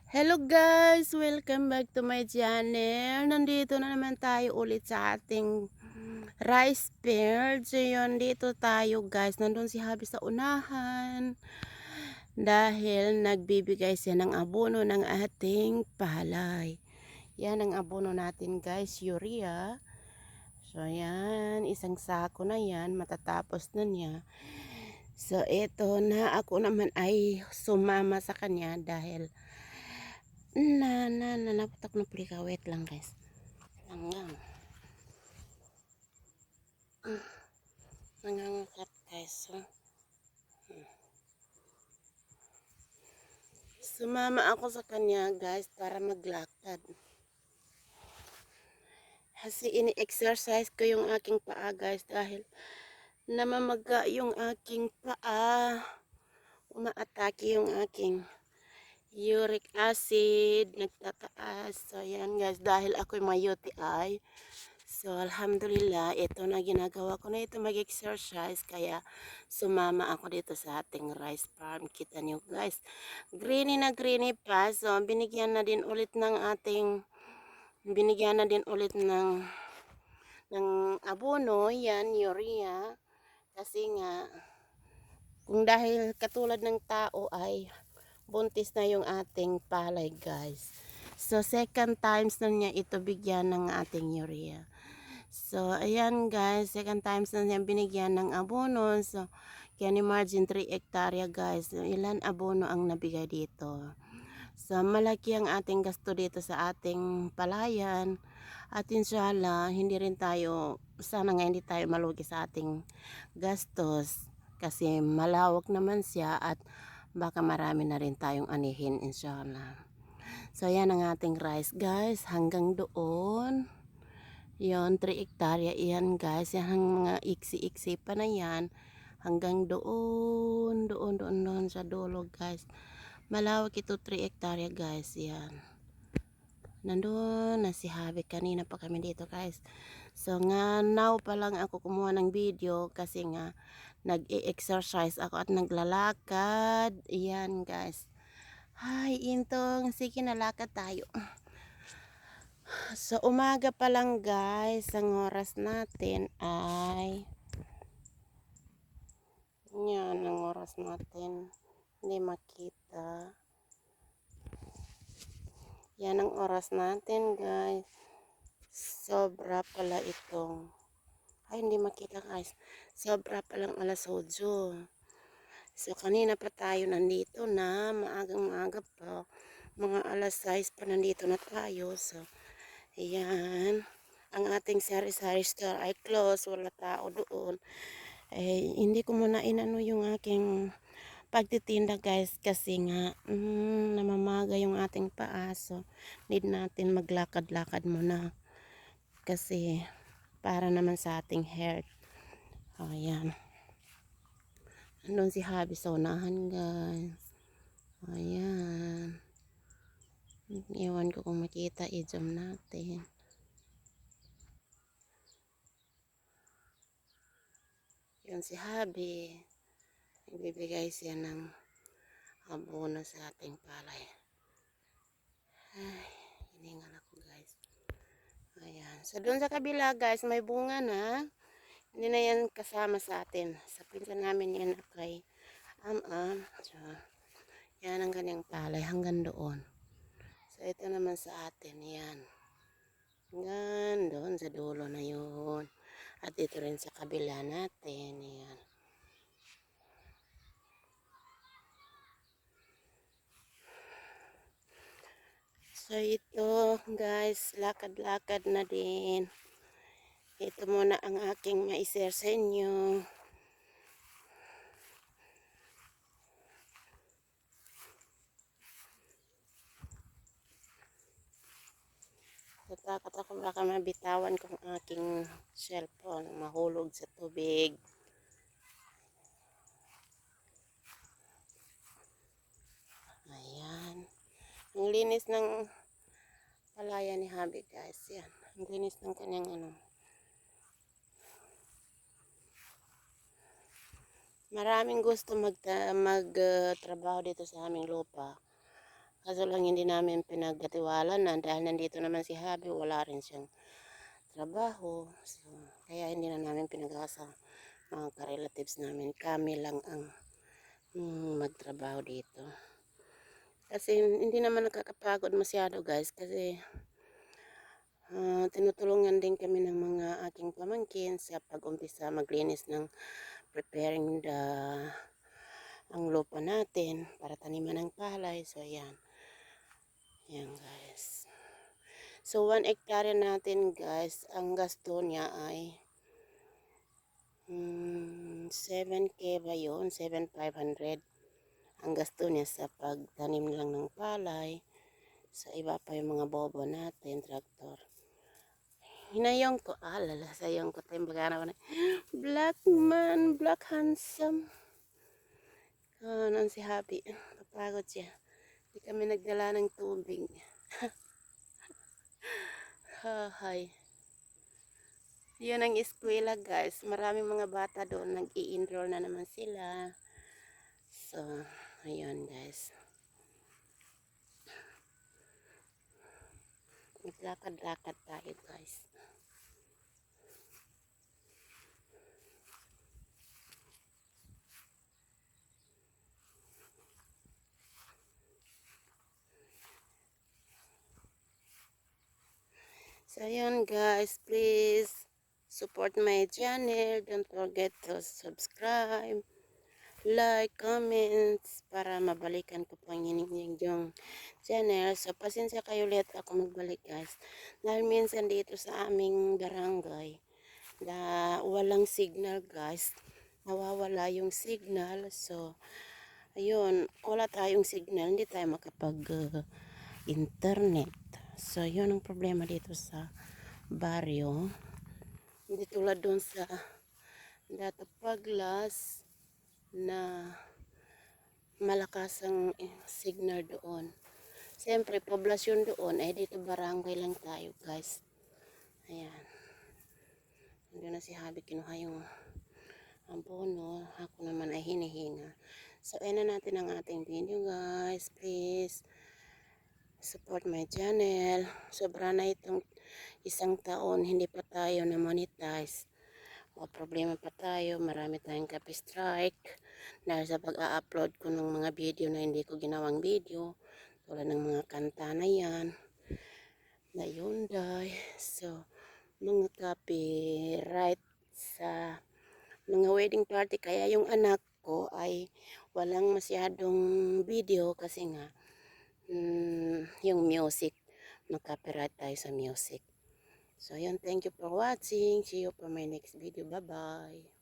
Hello guys! Welcome back to my channel. Nandito na naman tayo ulit sa ating rice field. So yun, dito tayo guys. Nandun si Habi sa unahan. Dahil nagbibigay siya ng abono ng ating palay. Yan ang abono natin guys, urea. So yan, isang sako na yan. Matatapos na niya. So ito na ako naman ay sumama sa kanya dahil naputak na plika. Wait lang guys. Hanggang. Nangangakat guys. So, sumama ako sa kanya guys para maglakad. Kasi ini-exercise ko yung aking paa guys dahil namamaga yung aking paa. Umaatake yung aking uric acid. Nagtataas. So yan guys dahil ako'y may UTI. So, alhamdulillah, ito na ginagawa ko na ito mag-exercise. Kaya, sumama ako dito sa ating rice farm. Kita niyo guys, greeny na greeny pa. So, binigyan na din ulit ng abono. Yan, urea. Kasi nga, kung dahil katulad ng tao ay buntis na yung ating palay guys. So, second times na niya ito bigyan ng ating urea. So, ayan guys, second times na niya binigyan ng abono. So, can you imagine 3 hektarya guys. So, ilan abono ang nabigay dito. So, malaki ang ating gasto dito sa ating palayan. At inshallah, sana nga hindi tayo malugi sa ating gastos. Kasi malawak naman siya at baka marami na rin tayong anihin inshallah. So, ayan ang ating rice guys. Hanggang doon. Yon, 3 hektarya iyan guys. Yan ang mga iksi-iksi pa na yan. Hanggang doon sa dulo guys. Malawak ito 3 hektarya guys. Yan. Nandun na si Habi. Kanina pa kami dito guys. So nga now pa lang ako kumuha ng video kasi nga nag-e-exercise ako at naglalakad. Yan guys. Hi Intong. Sige nalakad tayo. So, umaga pa lang guys, ang oras natin ay, yan ang oras natin, hindi makita. Yan ang oras natin guys. Sobra pala itong, ay hindi makita guys, sobra palang alas 8. So, kanina pa tayo nandito na, maagang-maaga pa, mga alas 6 pa nandito na tayo. So, ayan. Ang ating sari-sari store ay close, wala tao doon. Eh, hindi ko muna inano yung aking pagtitinda guys kasi nga namamaga yung ating paa. So, need natin maglakad-lakad muna kasi para naman sa ating health. Ayan. Andun si Habi sa unahan guys. Ayan. Iwan ko kung makita, i-zoom natin. Yun si Habi. Nagbibigay siya ng abono sa ating palay. Ay, hiningal ako guys. Ayan. So, doon sa kabila guys, may bunga na. Hindi na yan kasama sa atin. Sa pinsan namin yan kay So, yan ang kanyang palay hanggang doon. So, ito naman sa atin. Yan. Hanggang doon sa dulo na yun. At ito rin sa kabila natin. Yan. So, ito guys, lakad-lakad na din. Ito muna ang aking ma-share sa inyo. Natakot ako baka mabitawan kong aking cellphone, mahulog sa tubig. Ayan. Ang linis ng palaya ni Habi guys. Yan. Ang linis ng kanyang ano. Maraming gusto magtrabaho dito sa aming lupa. Kaso lang hindi namin pinagkatiwalaan na dahil nandito naman si Habi, wala rin siyang trabaho. So, kaya hindi na namin pinag-asa mga ka-relatives namin. Kami lang ang magtrabaho dito. Kasi hindi naman nakakapagod masyado guys kasi tinutulungan din kami ng mga aking pamangkin sa pag-umpisa maglinis ng preparing ang lupa natin para taniman ng palay. So yan. Yan guys. So 1 hectare natin guys, ang gasto niya ay 7K ba yun? 7,500 ang gasto niya sa pagtanim lang ng palay. Sa iba pa yung mga bobo natin, traktor. Hinayong ko, sayang ko tayong bagana na black man, black handsome. Nang si Happy, papagod siya. Hindi kami nagdala ng tubig. Hay. Yun ang eskwela guys. Maraming mga bata doon. Nag-i-enroll na naman sila. So, ayun guys. Maglakad-lakad tayo guys. So, ayun guys. Please support my channel. Don't forget to subscribe, like, comments para mabalikan ko po ang inyong channel. So, pasensya kayo ulit ako magbalik guys. Dahil minsan dito sa aming barangay na walang signal guys. Nawawala yung signal. So, ayun, wala tayong signal. Hindi tayo makapag-internet. So, yun ang problema dito sa baryo. Hindi tulad doon sa Datapaglas na malakas ang signal doon. Siyempre, poblasyon doon ay dito barangay lang tayo guys. Ayan. Nandun na si Habi, kinuha yung abono. Ako naman ay hinihinga. So, ayan na natin ang ating video guys. Please, support my channel. Sobra na itong isang taon, hindi pa tayo na monetize. O problema pa tayo, marami tayong copy strike dahil sa pag-a-upload ko ng mga video na hindi ko ginawang video tulad ng mga kanta na yan na Hyundai. So mga copyright sa mga wedding party, kaya yung anak ko ay walang masyadong video kasi nga yung music, mag-copyright tayo sa music. So, yun. Thank you for watching. See you for my next video. Bye-bye.